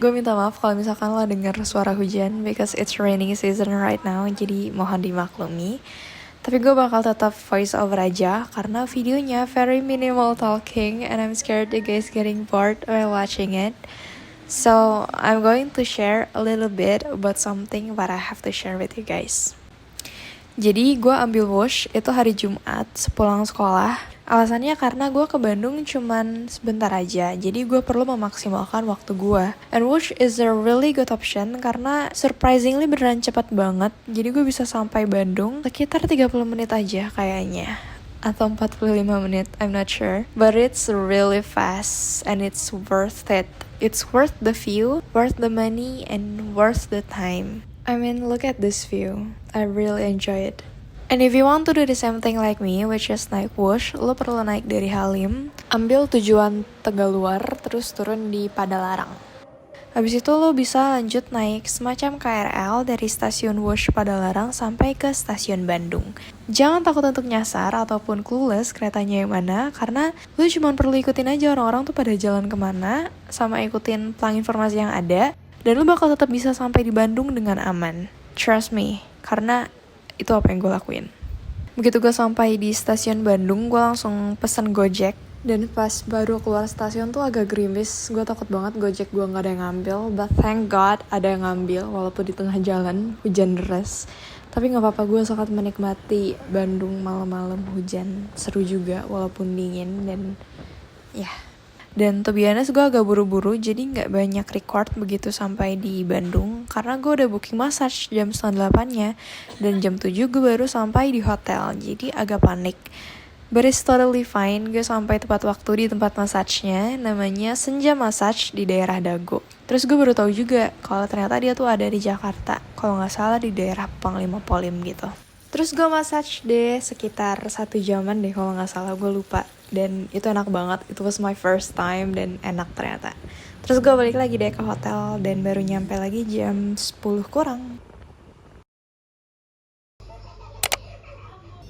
Gue minta maaf kalau misalkan lo denger suara hujan because it's raining season right now, jadi mohon dimaklumi. Tapi gue bakal tetap voice over aja karena videonya very minimal talking and I'm scared you guys getting bored while watching it. So I'm going to share a little bit about something what I have to share with you guys. Jadi gue ambil wush itu hari Jumat sepulang sekolah. Alasannya karena gue ke Bandung cuman sebentar aja, jadi gue perlu memaksimalkan waktu gue. And wush is a really good option karena surprisingly beneran cepat banget. Jadi gue bisa sampai Bandung sekitar 30 menit aja kayaknya. Atau 45 menit, I'm not sure. But it's really fast and it's worth it. It's worth the view, worth the money, and worth the time. I mean, look at this view. I really enjoy it. And if you want to do the same thing like me, which is naik wush, lo perlu naik dari Halim, ambil tujuan Tegaluar, terus turun di Padalarang. Habis itu lo bisa lanjut naik semacam KRL dari stasiun Wush Padalarang sampai ke stasiun Bandung. Jangan takut untuk nyasar ataupun clueless keretanya yang mana, karena lo cuma perlu ikutin aja orang-orang tuh pada jalan kemana, sama ikutin pelang informasi yang ada, dan lo bakal tetap bisa sampai di Bandung dengan aman. Trust me, karena itu apa yang gue lakuin. Begitu gue sampai di stasiun Bandung, gue langsung pesen Gojek. Dan pas baru keluar stasiun tuh agak gerimis. Gue takut banget Gojek gue gak ada yang ngambil. But thank God ada yang ngambil, walaupun di tengah jalan hujan deras. Tapi gak apa-apa, gue sangat menikmati Bandung malam-malam hujan. Seru juga walaupun dingin dan ya. Dan to be honest, gue agak buru-buru, jadi gak banyak record begitu sampai di Bandung. Karena gue udah booking massage jam 7:30-nya. Dan jam 7 gue baru sampai di hotel, jadi agak panik. But it's totally fine, gue sampai tepat waktu di tempat massage-nya. Namanya Senja Massage di daerah Dago. Terus gue baru tahu juga kalau ternyata dia tuh ada di Jakarta. Kalau gak salah di daerah Panglima Polim gitu. Terus gue massage deh sekitar 1 jaman deh kalau gak salah, gue lupa. Dan itu enak banget, it was my first time dan enak ternyata. Terus gue balik lagi deh ke hotel dan baru nyampe lagi jam 10 kurang.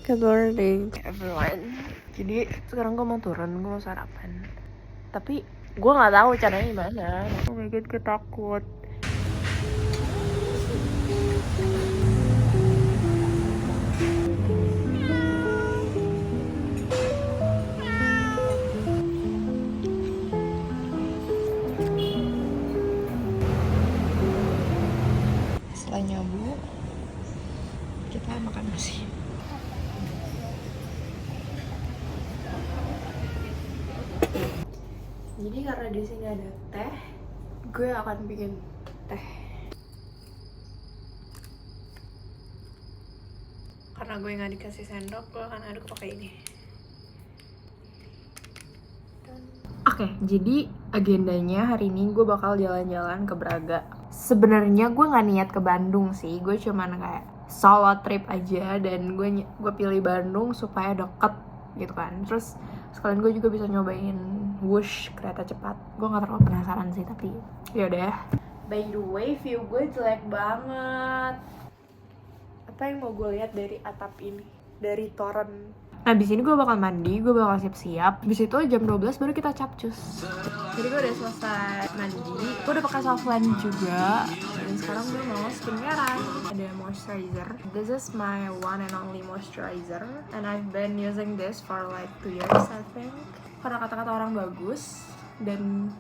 Good morning everyone. Jadi sekarang gue mau turun, gue mau sarapan. Tapi gue gak tahu caranya gimana. Oh my god, gue takut. Setelah nyabu, kita makan nasi. Jadi karena di sini ada teh, gue akan bikin teh. Karena gue nggak dikasih sendok, gue akan aduk pakai ini. Oke, jadi agendanya hari ini gue bakal jalan-jalan ke Braga. Sebenarnya gue nggak niat ke Bandung sih, gue cuman kayak solo trip aja dan gue pilih Bandung supaya deket gitu kan. Terus sekalian gue juga bisa nyobain wush kereta cepat. Gue nggak terlalu penasaran sih, tapi yaudah. By the way, view gue jelek banget. Apa yang mau gue lihat dari atap ini, dari toren? Nah, di sini gue bakal mandi, gue bakal siap-siap. Habis itu jam 12 baru kita capcus. Jadi gue udah selesai mandi, gue udah pakai softline juga. Dan sekarang gue mau skincarean. Ada moisturizer. This is my one and only moisturizer, and I've been using this for like 2 years I think. Karena kata-kata orang bagus dan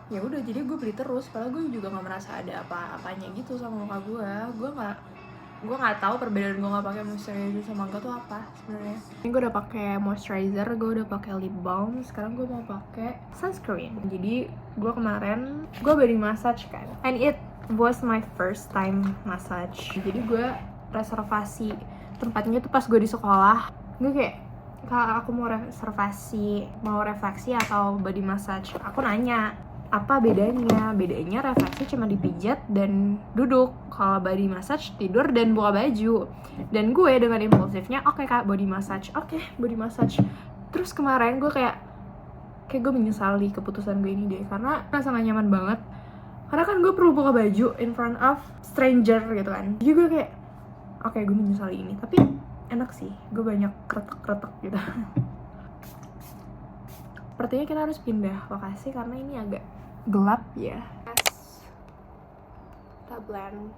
ya udah, jadi gue beli terus. Padahal gue juga nggak merasa ada apa-apanya gitu sama muka gue. Gue nggak tahu perbedaan gue nggak pakai moisturizer sama enggak tuh apa sebenarnya. Ini gue udah pakai moisturizer, gue udah pakai lip balm. Sekarang gue mau pakai sunscreen. Jadi gue kemarin gue body massage kan, and it was my first time massage. Jadi gue reservasi tempatnya tuh pas gue di sekolah. Gue kayak, kalau aku mau reservasi, mau refleksi atau body massage, aku nanya apa bedanya. Bedanya refleksi cuma dipijat dan duduk, kalau body massage tidur dan buka baju. Dan gue dengan impulsifnya, oke kak, body massage, oke, body massage. Terus kemarin gue kayak gue menyesali keputusan gue ini deh, karena rasa gak nyaman banget. Karena kan gue perlu buka baju in front of stranger gitu kan. Jadi gue kayak, oke, gue menyesali ini. Tapi enak sih, gue banyak kretek-kretek gitu. Sepertinya kita harus pindah lokasi karena ini agak gelap ya. kita blend.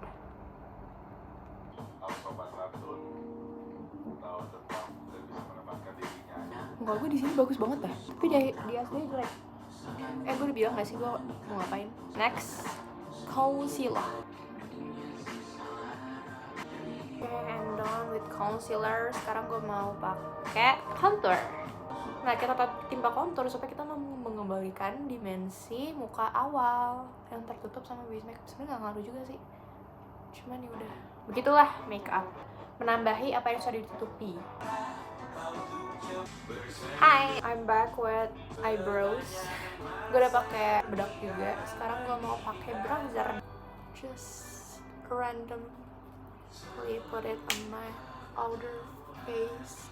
Enggak, gue di sini bagus banget dah. Tapi di aslinya jelek. Gue udah bilang gak sih gue mau ngapain? Next, concealer. I'm done with concealer. Sekarang gue mau pakai contour. Nah, kita timpa contour supaya kita mengembalikan dimensi muka awal yang tertutup sama base makeup. Sebenarnya nggak ngaruh juga sih. Cuman ya udah. Begitulah makeup. Menambahi apa yang sudah ditutupi. Hi, I'm back with eyebrows. Gue udah pakai bedak juga. Sekarang gue mau pakai bronzer. Just random. Put it on my outer face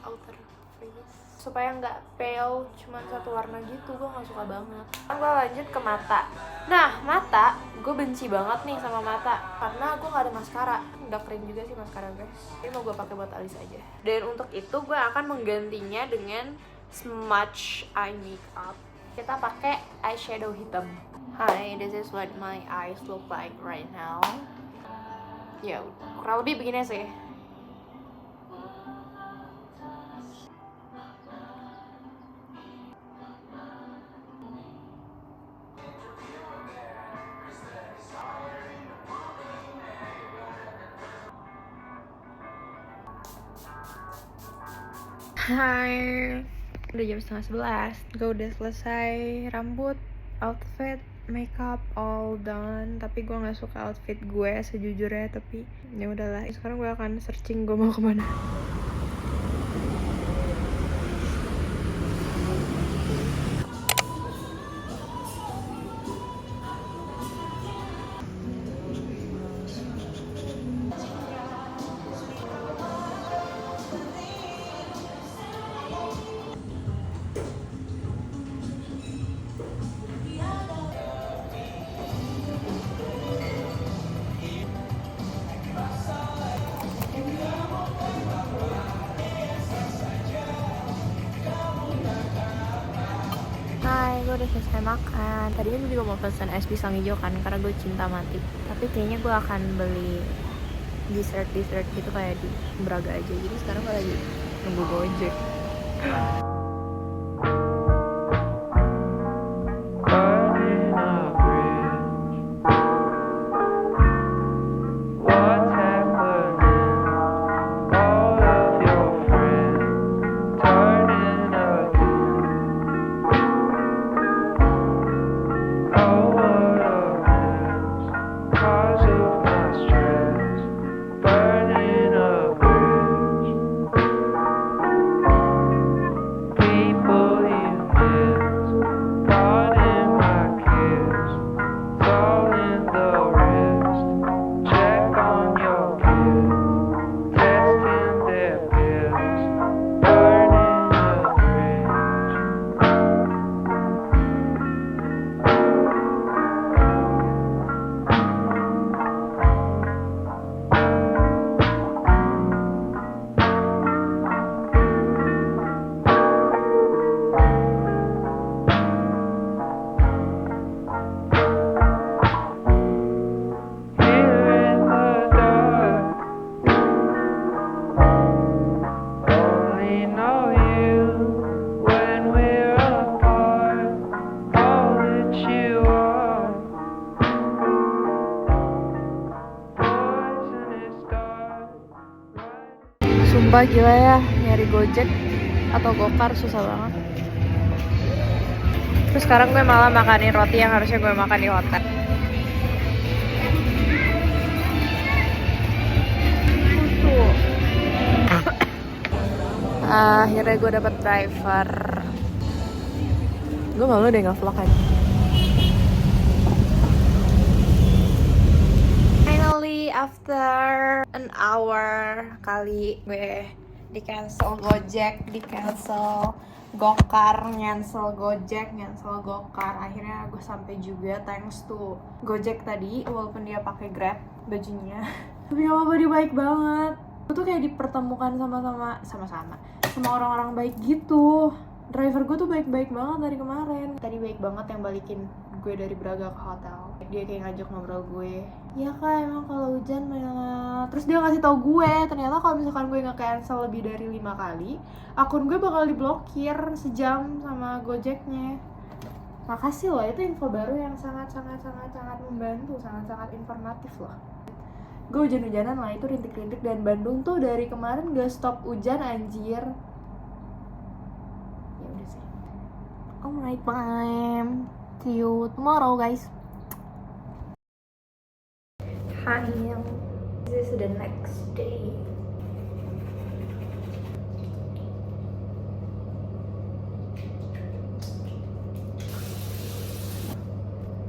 supaya nggak pale, cuman satu warna gitu. Gue nggak suka banget. Sekarang gue lanjut ke mata. Nah, mata gue benci banget nih sama mata karena gue nggak ada maskara. Udah kering juga sih maskara gue. Ini mau gue pakai buat alis aja. Dan untuk itu gue akan menggantinya dengan smudge eye makeup. Kita pakai eyeshadow hitam. Hi, this is what my eyes look like right now. Ya, kurang lebih begini sih. Hai, udah jam 10:30. Gue udah selesai rambut, outfit, makeup all done. Tapi gue nggak suka outfit gue sejujurnya, tapi ya udahlah. Sekarang gue akan searching gue mau kemana. Hai, gue udah selesai makan. Tadinya gue juga mau pesan es pisang hijau kan, karena gue cinta mati. Tapi kayaknya gue akan beli dessert gitu kayak di Braga aja. Jadi sekarang gue lagi nunggu Gojek. Sumpah gila ya, nyari Gojek atau Gokar susah banget. Terus sekarang gue malah makanin roti yang harusnya gue makan di hotel. Akhirnya gue dapet driver. Gue malu deh nge-vlog aja. After an hour kali gue di cancel Gojek, di cancel Gokar, cancel Gojek, cancel Gokar. Akhirnya gue sampai juga thanks to Gojek tadi, walaupun dia pakai Grab bajunya. Tapi gak apa-apa, dia baik banget. Gue tuh kayak dipertemukan sama orang-orang baik gitu. Driver gue tuh baik-baik banget dari kemarin. Tadi baik banget yang balikin gue dari Braga ke hotel. Dia kayak ngajak ngobrol gue Ya kak, emang kalau hujan banget. Terus dia ngasih tau gue, ternyata kalau misalkan gue nge-cancel lebih dari 5 kali, akun gue bakal diblokir sejam sama Gojeknya. Makasih loh, itu info baru yang sangat membantu, sangat informatif loh. Gue hujan-hujanan lah, itu rintik-rintik, dan Bandung tuh dari kemarin gak stop hujan anjir. Ya udah sih. Alright, bye. See you tomorrow guys. Hi, this is the next day.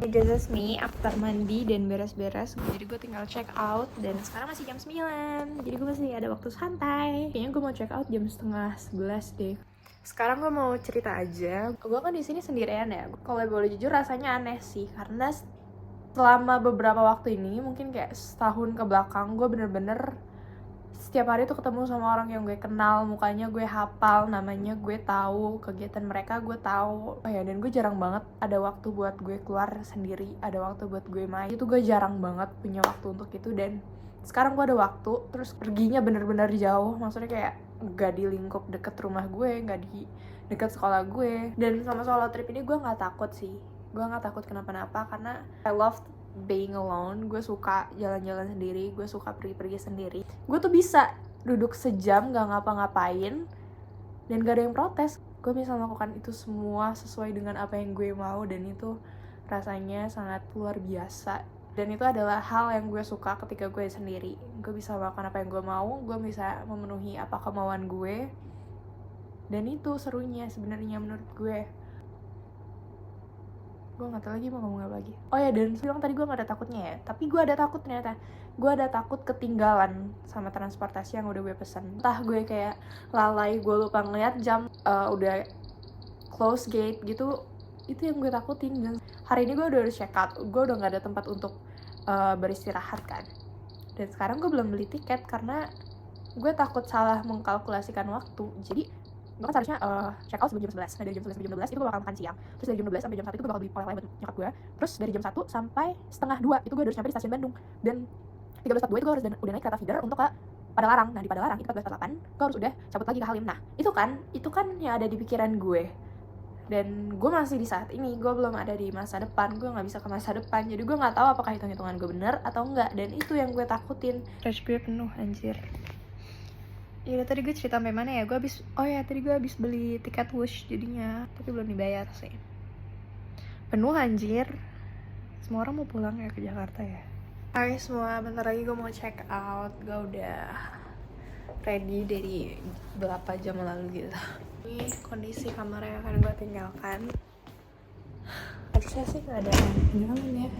This is me after mandi dan beres-beres. Jadi gue tinggal check out dan sekarang masih jam 9. Jadi gue masih ada waktu santai. Kayaknya gue mau check out jam setengah 11 deh. Sekarang gue mau cerita aja. Gue kan di sini sendirian ya. Kalau boleh jujur rasanya aneh sih, karena selama beberapa waktu ini, mungkin kayak setahun ke belakang, gue bener-bener setiap hari tuh ketemu sama orang yang gue kenal, mukanya gue hafal, namanya gue tahu, kegiatan mereka gue tahu. Oh ya, dan gue jarang banget ada waktu buat gue keluar sendiri, ada waktu buat gue main. Itu gue jarang banget punya waktu untuk itu, dan sekarang gue ada waktu, terus perginya bener-bener jauh, maksudnya kayak gak di lingkup deket rumah gue, gak di deket sekolah gue. Dan sama solo trip ini gue gak takut sih, gue gak takut kenapa-napa, karena I love being alone. Gue suka jalan-jalan sendiri, gue suka pergi-pergi sendiri. Gue tuh bisa duduk sejam gak ngapa-ngapain dan gak ada yang protes. Gue bisa melakukan itu semua sesuai dengan apa yang gue mau, dan itu rasanya sangat luar biasa. Dan itu adalah hal yang gue suka ketika gue sendiri. Gue bisa melakukan apa yang gue mau, gue bisa memenuhi apa kemauan gue, dan itu serunya sebenarnya menurut gue. Gue gak tau lagi mau ngomong apa lagi. Oh ya, dan bilang tadi gue gak ada takutnya ya, tapi gue ada takut ternyata. Gue ada takut ketinggalan sama transportasi yang udah gue pesen. Entah gue kayak lalai, gue lupa ngeliat jam, udah close gate gitu. Itu yang gue takutin. Dan hari ini gue udah check out, gue udah gak ada tempat untuk beristirahat kan. Dan sekarang gue belum beli tiket karena gue takut salah mengkalkulasikan waktu. Jadi gue kan seharusnya check out sebelum jam 11. Nah dari jam 11 sampai jam 12 itu gue bakal makan siang. Terus dari jam 12 sampai jam 1 itu gue bakal beli oleh-oleh buat nyokap gue. Terus dari jam 1 sampai setengah 2 itu gue harus nyampe di stasiun Bandung. Dan 13.42 itu gue harus udah naik kereta feeder untuk ke Padalarang. Nah di Padalarang itu 14.48 gue harus udah cabut lagi ke Halim. Nah itu kan yang ada di pikiran gue. Dan gue masih di saat ini, gue belum ada di masa depan, gue gak bisa ke masa depan. Jadi gue gak tahu apakah hitung-hitungan gue bener atau enggak. Dan itu yang gue takutin. Trash gue penuh anjir. Ya tadi gue cerita sampai mana ya? Tadi gue habis beli tiket Wush jadinya, tapi belum dibayar sih. Penuh anjir. Semua orang mau pulang ya ke Jakarta ya. Hai semua, bentar lagi gue mau check out. Gue udah ready dari berapa jam lalu gitu. Ini kondisi kamar yang akan gue tinggalkan. Harusnya sih gak ada nyaman ya,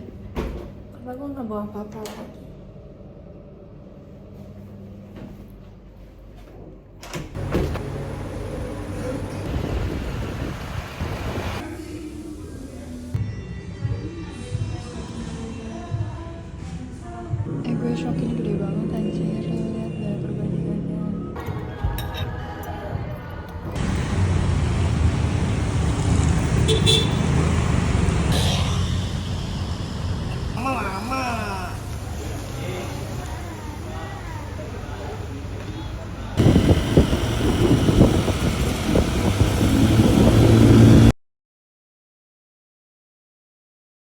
karena gue gak bawa apa-apa lagi. Gue shock ini gede banget anjir, lihat deh perbandingannya.